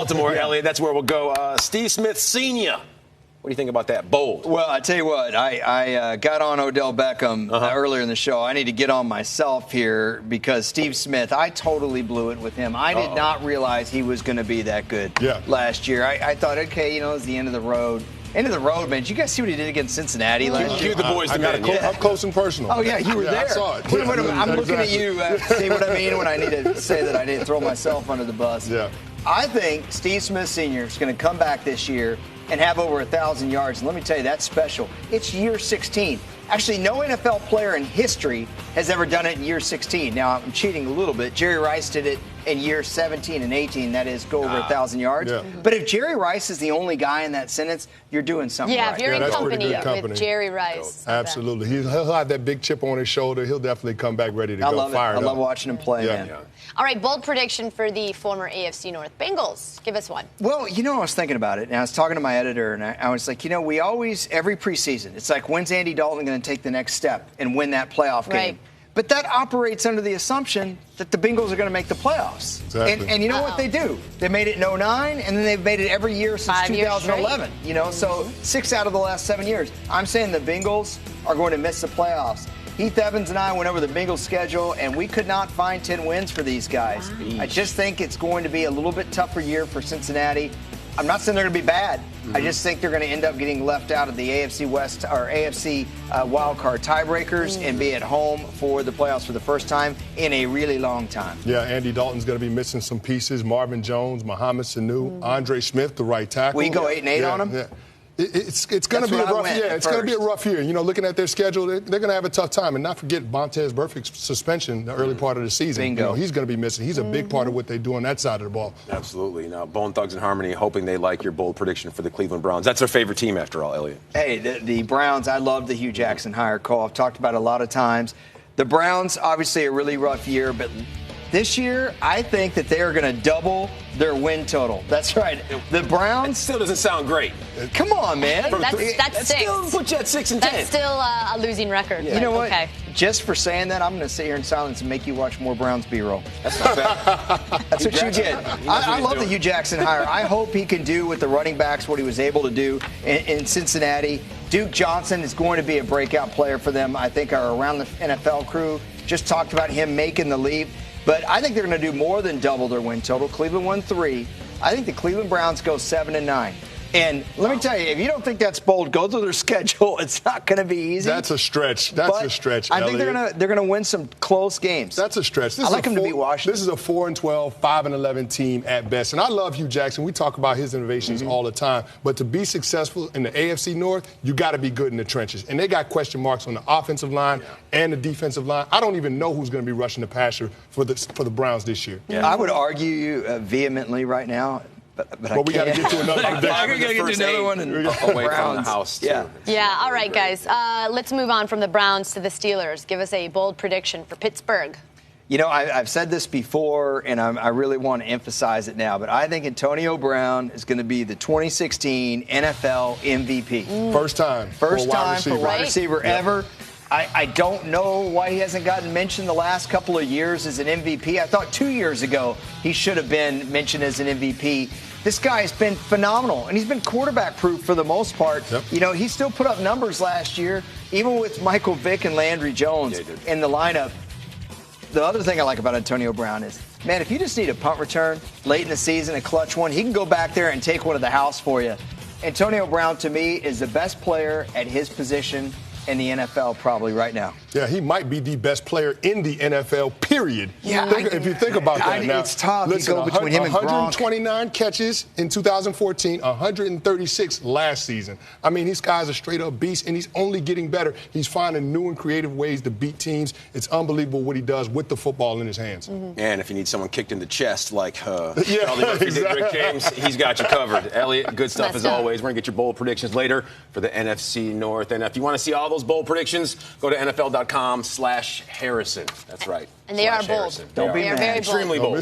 Baltimore, Elliot. That's where we'll go. Steve Smith Sr. What do you think about that? Bold. Well, I tell you what, I got on Odell Beckham earlier in the show. I need to get on myself here because Steve Smith, I totally blew it with him. I did not realize he was going to be that good last year. I thought, okay, it was the end of the road. End of the road, man. Did you guys see what he did against Cincinnati last year? The boys I got it up close and personal. Oh, yeah, you were there. I saw it. I'm looking at you. See what I mean when I need to say that I didn't throw myself under the bus? Yeah. I think Steve Smith Sr. is going to come back this year and have over 1,000 yards. And let me tell you, that's special. It's year 16. Actually, no NFL player in history has ever done it in year 16. Now, I'm cheating a little bit. Jerry Rice did it in year 17 and 18. That is, go over 1,000 yards. Yeah. But if Jerry Rice is the only guy in that sentence, you're doing something right. Yeah, if you're in company with Jerry Rice. Absolutely. He'll have that big chip on his shoulder. He'll definitely come back ready to go. I love watching him play, man. Yeah. All right, bold prediction for the former AFC North Bengals. Give us one. Well, I was thinking about it, and I was talking to my editor, and I was like, we always, every preseason, it's like, when's Andy Dalton going to take the next step and win that playoff game? But that operates under the assumption that the Bengals are going to make the playoffs. Exactly. And you know what they do? They made it in 2009, and then they've made it every year since 2011. So 6 out of the last 7 years. I'm saying the Bengals are going to miss the playoffs. Heath Evans and I went over the Bengals schedule, and we could not find 10 wins for these guys. I just think it's going to be a little bit tougher year for Cincinnati. I'm not saying they're going to be bad. I just think they're going to end up getting left out of the AFC West or AFC wildcard tiebreakers and be at home for the playoffs for the first time in a really long time. Yeah, Andy Dalton's going to be missing some pieces. Marvin Jones, Mohamed Sanu, Andre Smith, the right tackle. We go 8-8 on him? Yeah. It's going to be a rough year. It's going to be a rough year. Looking at their schedule, they're going to have a tough time. And not forget Vontez Burfict's suspension the early part of the season. Bingo. He's going to be missing. He's a big part of what they do on that side of the ball. Absolutely. Now, Bone Thugs and Harmony, hoping they like your bold prediction for the Cleveland Browns. That's their favorite team, after all, Elliot. Hey, the Browns, I love the Hugh Jackson hire call. I've talked about it a lot of times. The Browns, obviously a really rough year, but this year, I think that they are going to double their win total. That's right. The Browns. It still doesn't sound great. Come on, man. That's six. Still put you at 6 and 10. That's still a losing record. You know what? Okay. Just for saying that, I'm going to sit here in silence and make you watch more Browns B-roll. That's not bad. That's what you get. I love the Hugh Jackson hire. I hope he can do with the running backs what he was able to do in Cincinnati. Duke Johnson is going to be a breakout player for them. I think our Around the NFL crew just talked about him making the leap. But I think they're going to do more than double their win total. Cleveland won 3. I think the Cleveland Browns go 7-9. And let me tell you, if you don't think that's bold, go through their schedule. It's not going to be easy. That's a stretch. That's a stretch, I think they're going to win some close games. That's a stretch. I like them to beat Washington. This is a 4-12, 5-11 team at best. And I love Hugh Jackson. We talk about his innovations all the time. But to be successful in the AFC North, you got to be good in the trenches. And they got question marks on the offensive line and the defensive line. I don't even know who's going to be rushing the passer for the Browns this year. Yeah. I would argue you vehemently right now. But we got to get to another prediction. I got to get to another one. Away from the house, too. Yeah. All right, guys. Let's move on from the Browns to the Steelers. Give us a bold prediction for Pittsburgh. I've said this before, and I really want to emphasize it now, but I think Antonio Brown is going to be the 2016 NFL MVP. First time for wide receiver ever. I don't know why he hasn't gotten mentioned the last couple of years as an MVP. I thought 2 years ago he should have been mentioned as an MVP. This guy has been phenomenal, and he's been quarterback-proof for the most part. Yep. He still put up numbers last year, even with Michael Vick and Landry Jones in the lineup. The other thing I like about Antonio Brown is, man, if you just need a punt return late in the season, a clutch one, he can go back there and take one to the house for you. Antonio Brown, to me, is the best player at his position in the NFL probably right now. Yeah, he might be the best player in the NFL, period. Yeah, if you think about that now. It's tough. Listen, you go between him and Gronk. 129 catches in 2014, 136 last season. I mean, this guy's a straight-up beast, and he's only getting better. He's finding new and creative ways to beat teams. It's unbelievable what he does with the football in his hands. And if you need someone kicked in the chest like Rick James, he's got you covered. Elliot, good stuff as always. We're going to get your bold predictions later for the NFC North. And if you want to see all those bold predictions, go to NFL.com/Harrison. That's right. And they are bold. Don't be mad. Extremely bold.